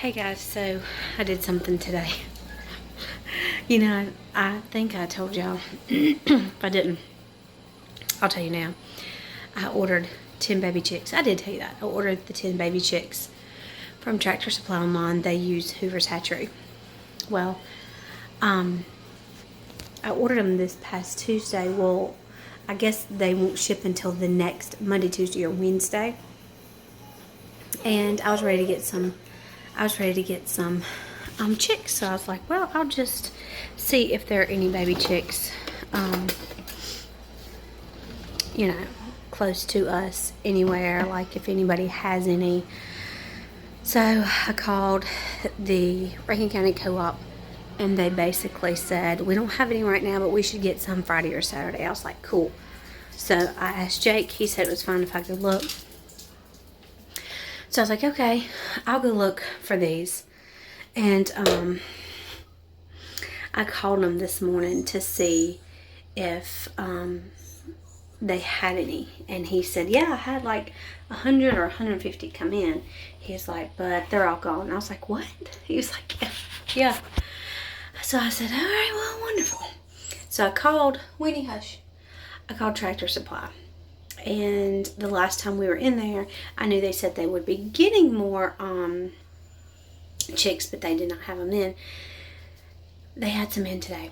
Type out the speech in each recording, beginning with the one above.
Hey guys, so I did something today. You know, I think I told y'all. If I didn't, I'll tell you now. I ordered 10 baby chicks. I did tell you that. I ordered the 10 baby chicks from Tractor Supply online. They use Hoover's Hatchery. Well, I ordered them this past Tuesday. Well, I guess they won't ship until the next Monday, Tuesday, or Wednesday. And I was ready to get some chicks. So I was like, well, I'll just see if there are any baby chicks, you know, close to us anywhere, like if anybody has any. So I called the Rankin County Co-op, and they basically said, we don't have any right now, but we should get some Friday or Saturday. I was like, cool. So I asked Jake. He said it was fine if I could look. So I was like, okay, I'll go look for these. And I called them this morning to see if they had any. And he said, yeah, I had like 100 or 150 come in. He's like, but they're all gone. I was like, what? He was like, yeah. So I said, all right, well, wonderful. So I called, Winnie, hush. I called Tractor Supply. And the last time we were in there, I knew they said they would be getting more chicks, but they did not have them in. They had some in today.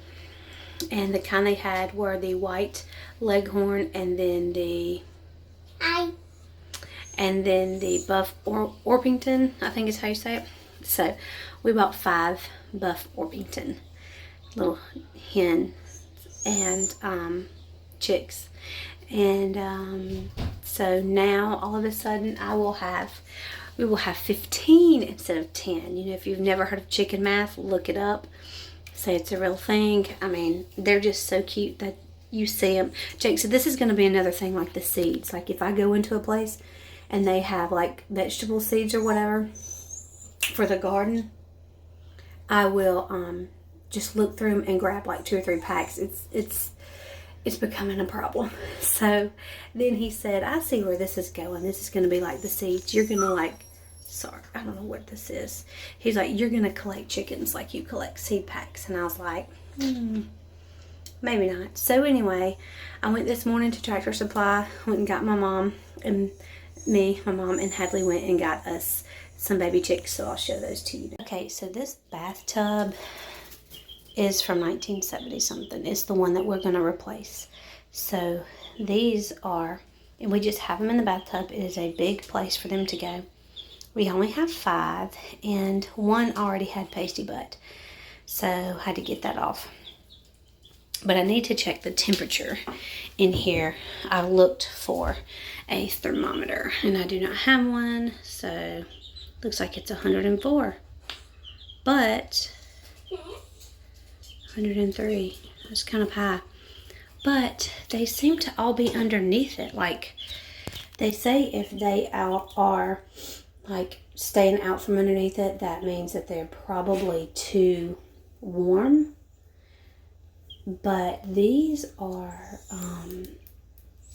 And the kind they had were the white leghorn and then the buff Orpington, I think is how you say it. So we bought 5 buff Orpington little hen and chicks. And so now all of a sudden we will have 15 instead of 10. You know, if you've never heard of chicken math, look it up. Say it's a real thing. I mean, they're just so cute that you see them. Jake said this is going to be another thing like the seeds. Like if I go into a place and they have like vegetable seeds or whatever for the garden, I will just look through them and grab like 2 or 3 packs. It's becoming a problem. So then he said, I see where this is going. This is going to be like the seeds. You're going to like, sorry, I don't know what this is. He's like, you're going to collect chickens like you collect seed packs. And I was like, maybe not. So anyway, I went this morning to Tractor Supply, went and got my mom and my mom and Hadley went and got us some baby chicks. So I'll show those to you. Okay, so this bathtub is from 1970 something. It's the one that we're going to replace. So these are, and we just have them in the bathtub. It is a big place for them to go. We only have 5, and 1 already had pasty butt, so I had to get that off. But I need to check the temperature in here. I looked for a thermometer, and I do not have one, so looks like it's 104. But 103. That's kind of high. But they seem to all be underneath it. Like, they say if they are like staying out from underneath it, that means that they're probably too warm. But these are,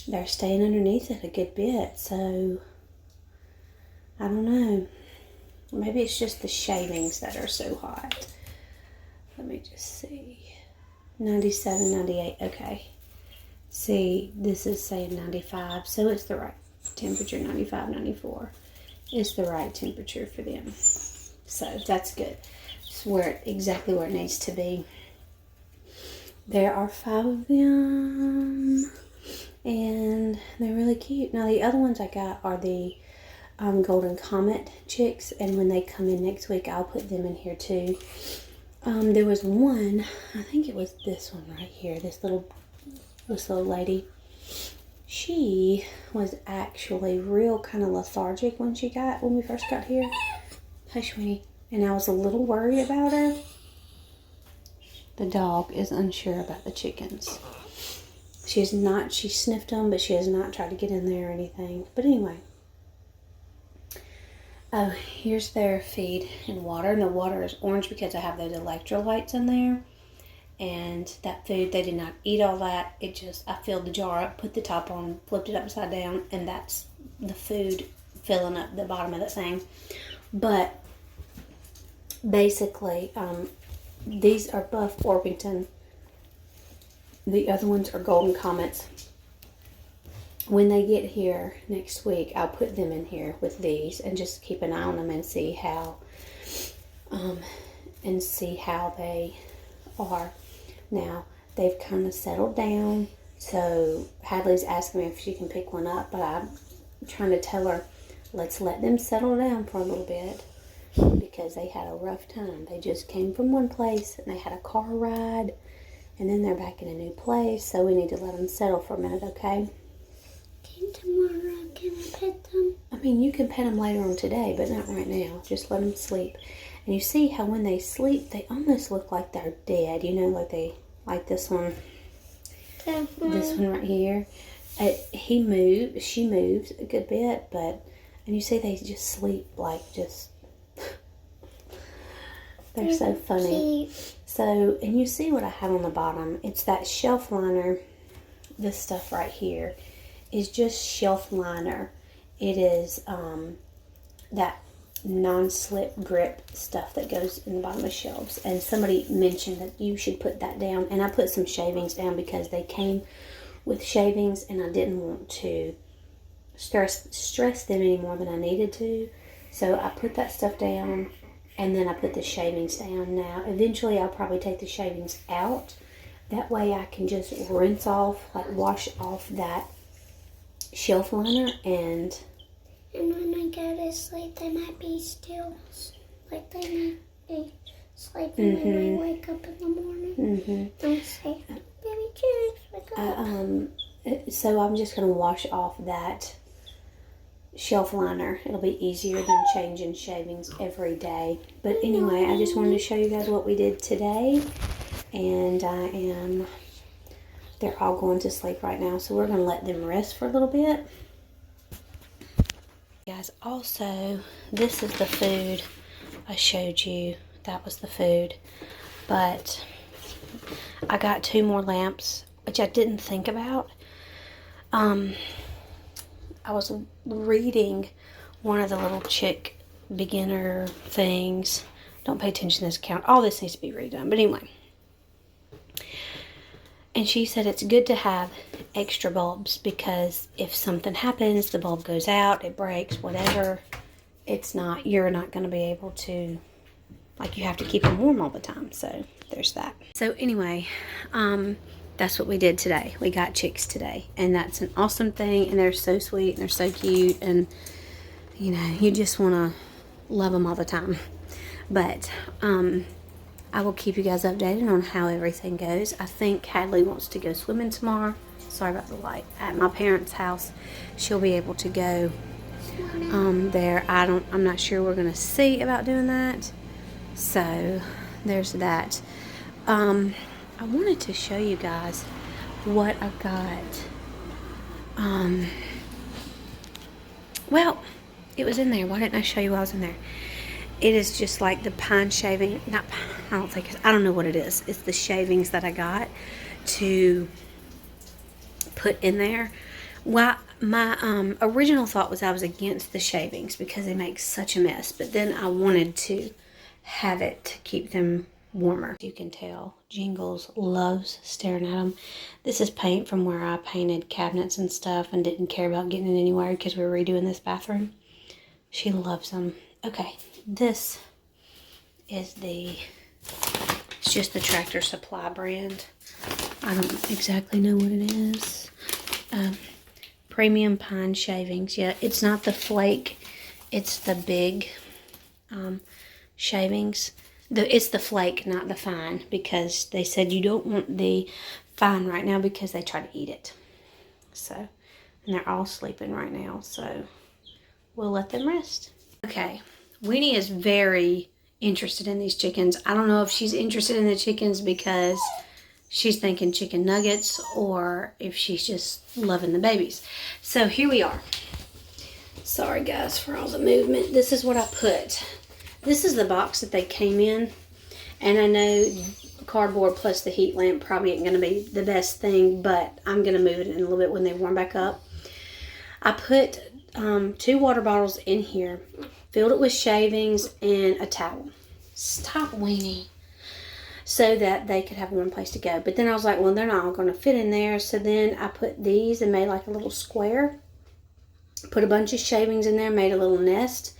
they're staying underneath it a good bit. So, I don't know. Maybe it's just the shavings that are so hot. Let me just see. 97, 98. Okay. See, this is saying 95. So it's the right temperature. 95, 94. It's the right temperature for them. So that's good. It's exactly where it needs to be. There are 5 of them. And they're really cute. Now the other ones I got are the Golden Comet chicks. And when they come in next week, I'll put them in here too. There was one, I think it was this one right here, this little lady. She was actually real kind of lethargic when we first got here. Hush, Winnie. And I was a little worried about her. The dog is unsure about the chickens. She sniffed them, but she has not tried to get in there or anything. But anyway. Oh, here's their feed and water. And the water is orange because I have those electrolytes in there. And that food, they did not eat all that. I filled the jar up, put the top on, flipped it upside down, and that's the food filling up the bottom of the thing. But basically, these are Buff Orpington. The other ones are Golden Comets. When they get here next week, I'll put them in here with these and just keep an eye on them and see how they are. Now, they've kind of settled down, so Hadley's asking me if she can pick one up, but I'm trying to tell her, let's let them settle down for a little bit, because they had a rough time. They just came from one place, and they had a car ride, and then they're back in a new place, so we need to let them settle for a minute, okay? Tomorrow, can I pet them? I mean, you can pet them later on today, but not right now. Just let them sleep. And you see how when they sleep, they almost look like they're dead. You know, like this one. This one right here. She moves a good bit, and you see they just sleep like just, they're so funny. So, and you see what I have on the bottom. It's that shelf liner. This stuff right here is just shelf liner. It is that non-slip grip stuff that goes in the bottom of shelves, and somebody mentioned that you should put that down, and I put some shavings down because they came with shavings and I didn't want to stress them any more than I needed to, so I put that stuff down, and then I put the shavings down. Now eventually I'll probably take the shavings out, that way I can just rinse off, like wash off that shelf liner, and when I go to sleep, they might be still, like they might be sleeping when I wake up in the morning. Don't say, baby James, wake up. So I'm just going to wash off that shelf liner. It'll be easier than changing shavings every day. But anyway, I just wanted to show you guys what we did today, and they're all going to sleep right now, so we're going to let them rest for a little bit. Guys, also, this is the food I showed you. That was the food. But I got 2 more lamps, which I didn't think about. I was reading one of the little chick beginner things. Don't pay attention to this account. All this needs to be redone. But anyway. And she said it's good to have extra bulbs, because if something happens, the bulb goes out, it breaks, whatever, you're not going to be able to, like, you have to keep them warm all the time. So there's that. So anyway, that's what we did today. We got chicks today, and that's an awesome thing, and they're so sweet, and they're so cute, and you know, you just want to love them all the time. But I will keep you guys updated on how everything goes. I think Hadley wants to go swimming tomorrow. Sorry about the light. At my parents' house, she'll be able to go there. I'm not sure we're going to see about doing that. So there's that. I wanted to show you guys what I got. Well, it was in there. Why didn't I show you what was in there? It is just like the pine shaving. I don't know what it is. It's the shavings that I got to put in there. Well, my original thought was I was against the shavings because they make such a mess. But then I wanted to have it to keep them warmer. You can tell Jingles loves staring at them. This is paint from where I painted cabinets and stuff and didn't care about getting it anywhere because we were redoing this bathroom. She loves them. Okay, this is it's just the Tractor Supply brand. I don't exactly know what it is. Premium pine shavings. Yeah, it's not the flake. It's the big shavings. It's the flake, not the fine, because they said you don't want the fine right now because they try to eat it. So, and they're all sleeping right now, so we'll let them rest. Okay, Weenie is very interested in these chickens. I don't know if she's interested in the chickens because she's thinking chicken nuggets or if she's just loving the babies. So here we are. Sorry guys for all the movement. This is what I put. This is the box that they came in, and I know cardboard plus the heat lamp probably ain't going to be the best thing, but I'm going to move it in a little bit when they warm back up. I put 2 water bottles in here, filled it with shavings and a towel. Stop, Weenie. So that they could have one place to go. But then I was like, well, they're not all going to fit in there. So then I put these and made like a little square. Put a bunch of shavings in there, made a little nest,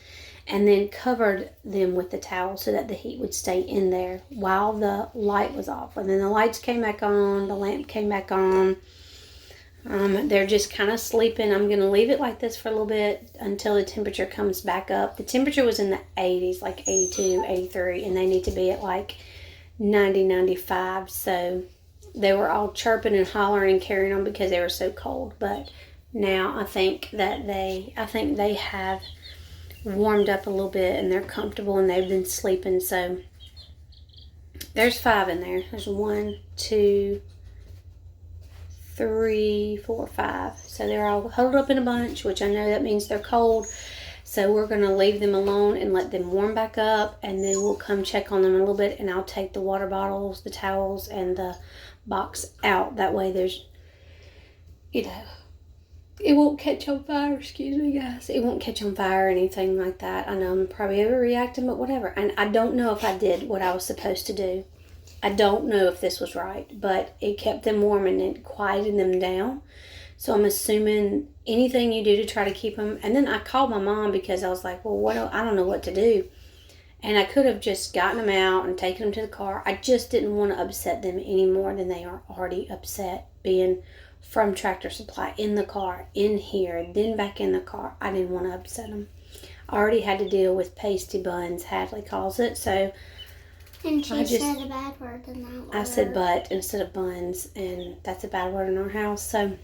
and then covered them with the towel so that the heat would stay in there while the light was off. And then the lights came back on, the lamp came back on. They're just kind of sleeping. I'm going to leave it like this for a little bit until the temperature comes back up. The temperature was in the 80s, like 82, 83, and they need to be at like 90, 95. So they were all chirping and hollering and carrying on because they were so cold. But now I think they have warmed up a little bit and they're comfortable and they've been sleeping. So there's 5 in there. There's 1, 2, 3, 4, 5. So they're all huddled up in a bunch, which I know that means they're cold. So we're going to leave them alone and let them warm back up, and then we'll come check on them a little bit, and I'll take the water bottles, the towels, and the box out. That way there's, it won't catch on fire. Excuse me, guys. It won't catch on fire or anything like that. I know I'm probably overreacting, but whatever. And I don't know if I did what I was supposed to do. I don't know if this was right, but it kept them warm and it quieted them down. So I'm assuming anything you do to try to keep them. And then I called my mom because I was like, well, I don't know what to do. And I could have just gotten them out and taken them to the car. I just didn't want to upset them any more than they are already upset being from Tractor Supply in the car, in here, then back in the car. I didn't want to upset them. I already had to deal with pasty buns, Hadley calls it. So and she said a bad word in that word. I said butt instead of buns, and that's a bad word in our house. So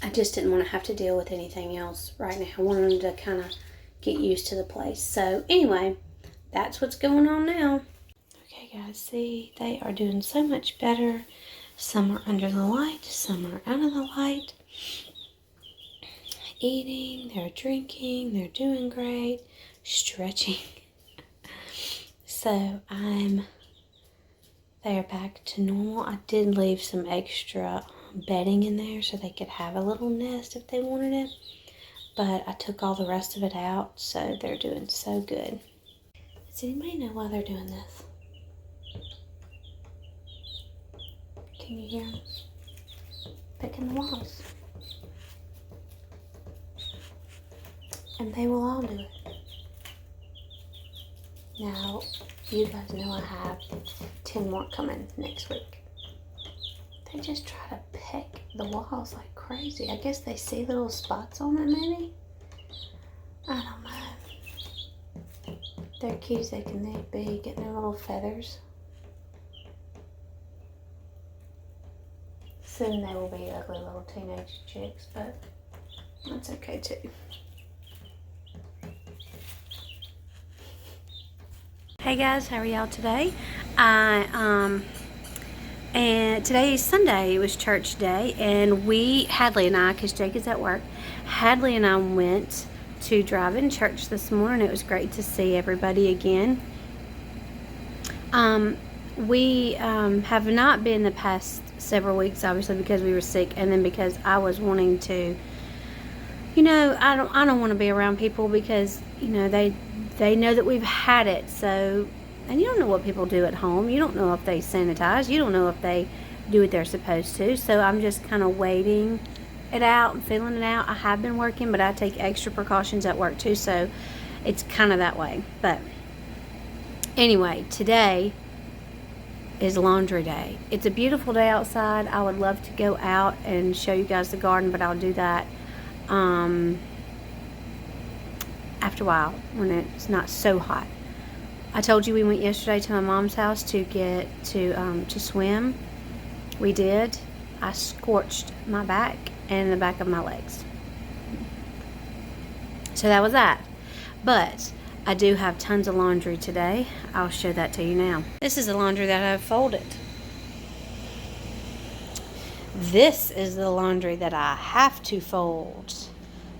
I just didn't want to have to deal with anything else right now. I wanted them to kind of get used to the place. So anyway, that's what's going on now. Okay, guys, see, they are doing so much better. Some are under the light, some are out of the light. Eating, they're drinking, they're doing great. Stretching. So they are back to normal. I did leave some extra bedding in there so they could have a little nest if they wanted it. But I took all the rest of it out, so they're doing so good. Does anybody know why they're doing this? Can you hear them picking the walls? And they will all do it. Now, you guys know I have 10 more coming next week. They just try to pick the walls like crazy. I guess they see little spots on it, maybe? I don't know. They're cute as they can be, getting their little feathers. Soon they will be ugly little teenage chicks, but that's okay too. Hey guys, how are y'all today? And today is Sunday. It was church day, and Hadley and I, because Jake is at work, Hadley and I went to drive-in church this morning. It was great to see everybody again. We have not been the past several weeks, obviously, because we were sick, and then because I was wanting to, I don't want to be around people because, they know that we've had it. So, and you don't know what people do at home. You don't know if they sanitize. You don't know if they do what they're supposed to. So I'm just kind of waiting it out and feeling it out. I have been working, but I take extra precautions at work too. So it's kind of that way. But anyway, today is laundry day. It's a beautiful day outside. I would love to go out and show you guys the garden, but I'll do that after a while when it's not so hot. I told you we went yesterday to my mom's house to get to swim. We did. I scorched my back and the back of my legs. So that was that. But I do have tons of laundry today. I'll show that to you now. This is the laundry that I've folded. This is the laundry that I have to fold.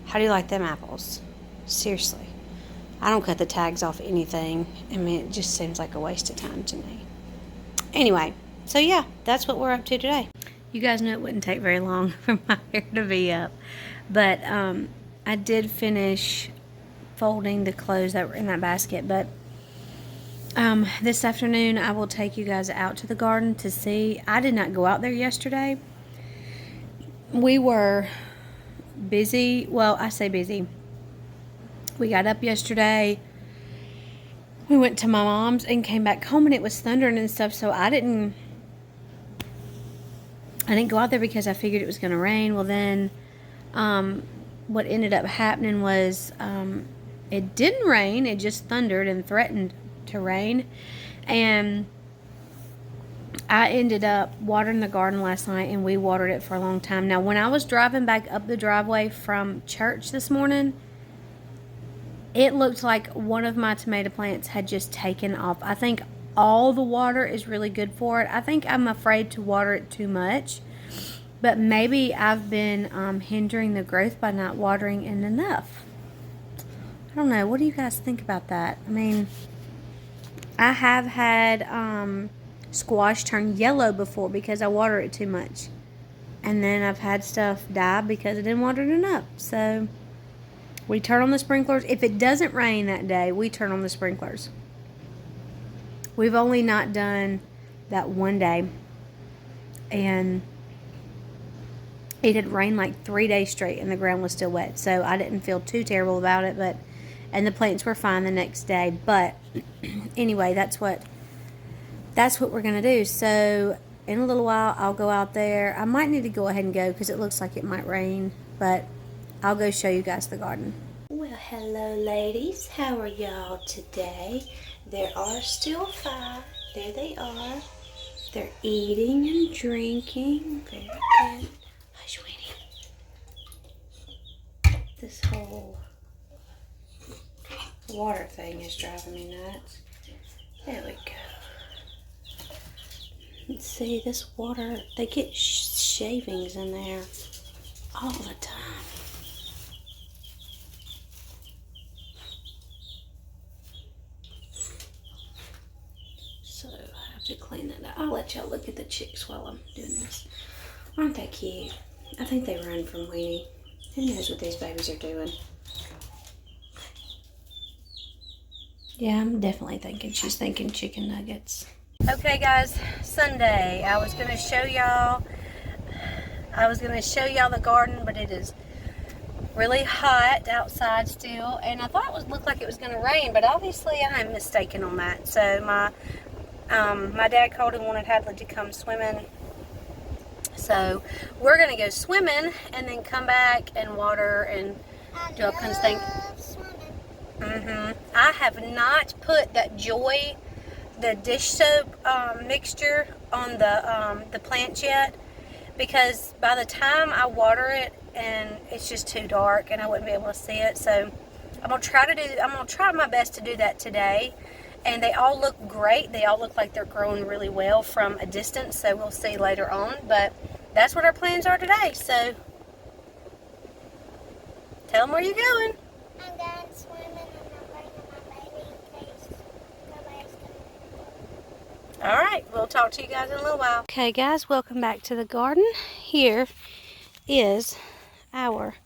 How do you like them apples? Seriously. I don't cut the tags off anything. I mean, it just seems like a waste of time to me. Anyway, so yeah, that's what we're up to today. You guys know it wouldn't take very long for my hair to be up. But I did finish folding the clothes that were in that basket. But This afternoon I will take you guys out to the garden to see. I did not go out there yesterday. We were busy. Well, I say busy. We got up yesterday. We went to my mom's and came back home, and it was thundering and stuff, so I didn't go out there because I figured it was going to rain. Well, then what ended up happening was it didn't rain. It just thundered and threatened to rain. And I ended up watering the garden last night, and we watered it for a long time. Now, when I was driving back up the driveway from church this morning, it looked like one of my tomato plants had just taken off. I think all the water is really good for it. I think I'm afraid to water it too much, but maybe I've been hindering the growth by not watering it enough. I don't know. What do you guys think about that? I mean, I have had squash turn yellow before because I water it too much. And then I've had stuff die because I didn't water it enough. So we turn on the sprinklers. If it doesn't rain that day, we turn on the sprinklers. We've only not done that one day. And it had rained like 3 days straight and the ground was still wet. So I didn't feel too terrible about it. And the plants were fine the next day. But anyway, that's what we're going to do. So in a little while, I'll go out there. I might need to go ahead and go because it looks like it might rain. But I'll go show you guys the garden. Well, hello, ladies. How are y'all today? There are still 5. There they are. They're eating and drinking. Very good. Hush, Winnie. This whole water thing is driving me nuts. There we go. Let's see, this water, they get shavings in there all the time. So I have to clean that up. I'll let y'all look at the chicks while I'm doing this. Aren't they cute? I think they run from Weenie. Who knows what these babies are doing? Yeah, I'm definitely thinking she's thinking chicken nuggets. Okay, guys, Sunday. I was going to show y'all the garden, but it is really hot outside still, and I thought it looked like it was going to rain, but obviously I am mistaken on that. So my dad called and wanted Hadley to come swimming. So we're going to go swimming and then come back and water and do all kinds of things. I have not put that Joy, the dish soap mixture on the plants yet, because by the time I water it, and it's just too dark and I wouldn't be able to see it. So I'm gonna try my best to do that today. And they all look great. They all look like they're growing really well from a distance. So we'll see later on. But that's what our plans are today. So tell them where you're going. I'm going swimming and I'm bringing my baby in case nobody's coming. All right, we'll talk to you guys in a little while. Okay, guys, welcome back to the garden. Here is our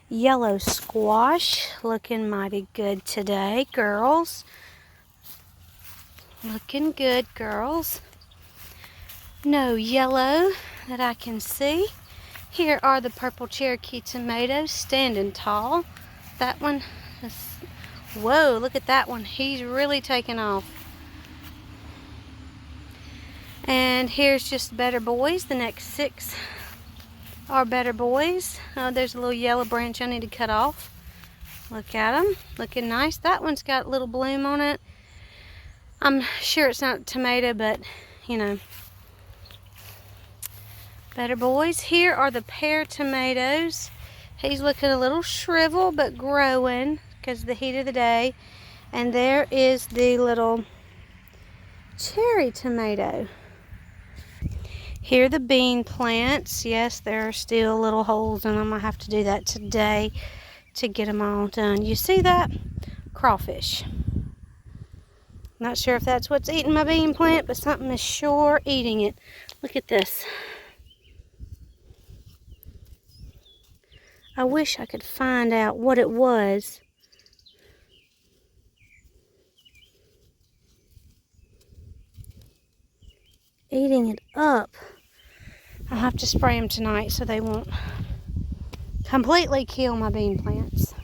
yellow squash, looking mighty good today, girls. Looking good, girls. No yellow that I can see. Here are the purple Cherokee tomatoes standing tall. That one is, whoa, look at that one. He's really taking off. And here's just Better Boys. The next 6 are Better Boys. There's a little yellow branch I need to cut off. Look at them, looking nice. That one's got a little bloom on it. I'm sure it's not tomato, but you know. Better Boys. Here are the pear tomatoes. He's looking a little shriveled, but growing because of the heat of the day. And there is the little cherry tomato. Here are the bean plants. Yes, there are still little holes in them. I have to do that today to get them all done. You see that? Crawfish. Not sure if that's what's eating my bean plant, but something is sure eating it. Look at this. I wish I could find out what it was. eating it up. I'll have to spray them tonight so they won't completely kill my bean plants.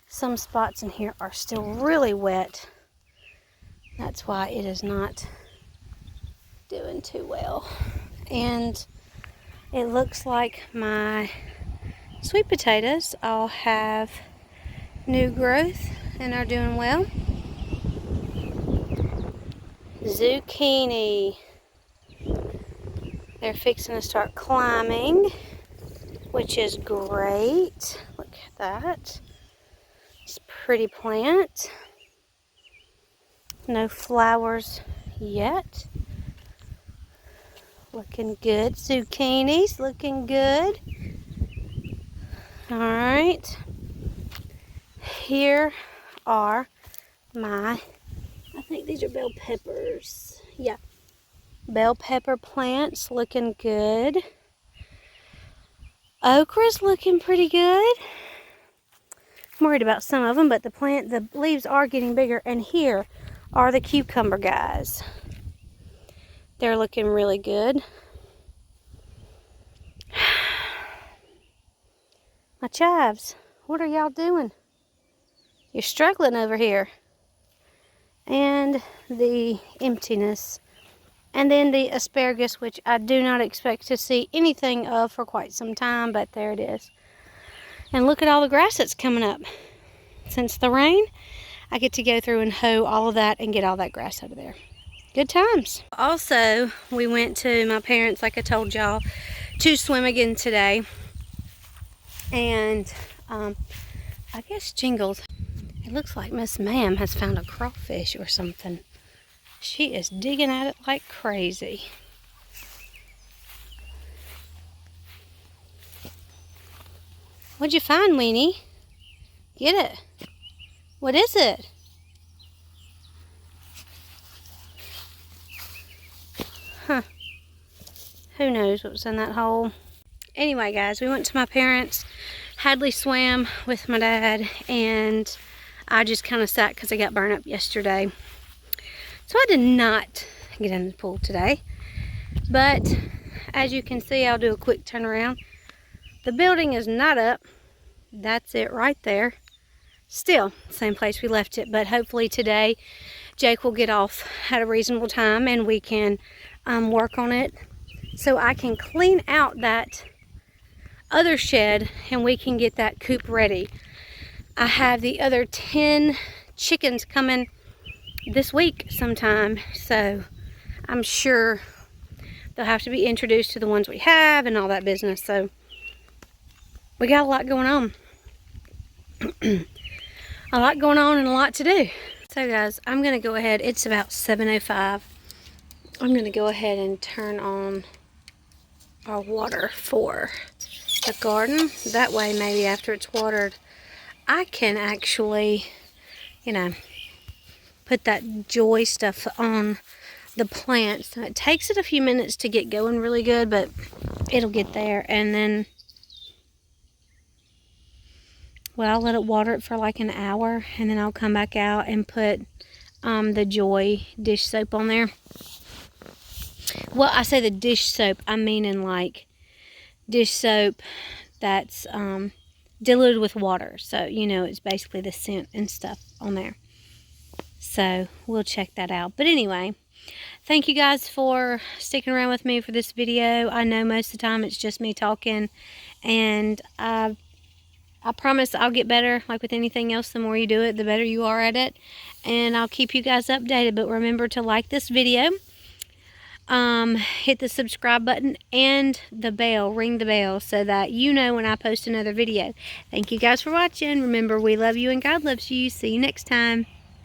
Some spots in here are still really wet. That's why it is not doing too well. And it looks like my sweet potatoes all have new growth and are doing well. Zucchini. They're fixing to start climbing, which is great. Look at that. It's a pretty plant. No flowers yet. Looking good. Zucchinis looking good. Alright. Here are my, I think these are bell peppers. Yeah. Bell pepper plants looking good. Okra's looking pretty good. I'm worried about some of them, but the leaves are getting bigger. And here are the cucumber guys. They're looking really good. My chives, what are y'all doing? You're struggling over here. And the emptiness. And then the asparagus, which I do not expect to see anything of for quite some time, but there it is. And look at all the grass that's coming up. Since the rain, I get to go through and hoe all of that and get all that grass out of there. Good times. Also, we went to my parents, like I told y'all, to swim again today. And I guess Jingles, it looks like Miss Ma'am has found a crawfish or something. She is digging at it like crazy. What'd you find, Weenie? Get it. What is it? Huh. Who knows what was in that hole? Anyway, guys, we went to my parents. Hadley swam with my dad, and I just kind of sat because I got burned up yesterday. So I did not get in the pool today. But as you can see, I'll do a quick turnaround. The building is not up. That's it right there. Still, same place we left it. But hopefully today, Jake will get off at a reasonable time and we can work on it. So I can clean out that other shed and we can get that coop ready. I have the other 10 chickens coming this week sometime, so I'm sure they'll have to be introduced to the ones we have and all that business. So we got a lot going on. A lot going on and a lot to do. So guys, I'm gonna go ahead, it's about 7:05. I'm gonna go ahead and turn on our water for the garden. That way maybe after it's watered, I can actually, you know, put that joy stuff on the plants. It takes it a few minutes to get going really good, but it'll get there. And then, well, I'll let it water it for like an hour, and then I'll come back out and put the Joy dish soap on there. Well, I say the dish soap, I mean in like dish soap that's diluted with water. So, you know, it's basically the scent and stuff on there. So we'll check that out. But anyway, thank you guys for sticking around with me for this video. I know most of the time it's just me talking, and I promise I'll get better. Like with anything else, the more you do it, the better you are at it. And I'll keep you guys updated. But remember to like this video, hit the subscribe button and the bell, ring the bell, so that you know when I post another video. Thank you guys for watching. Remember, we love you and God loves you. See you next time.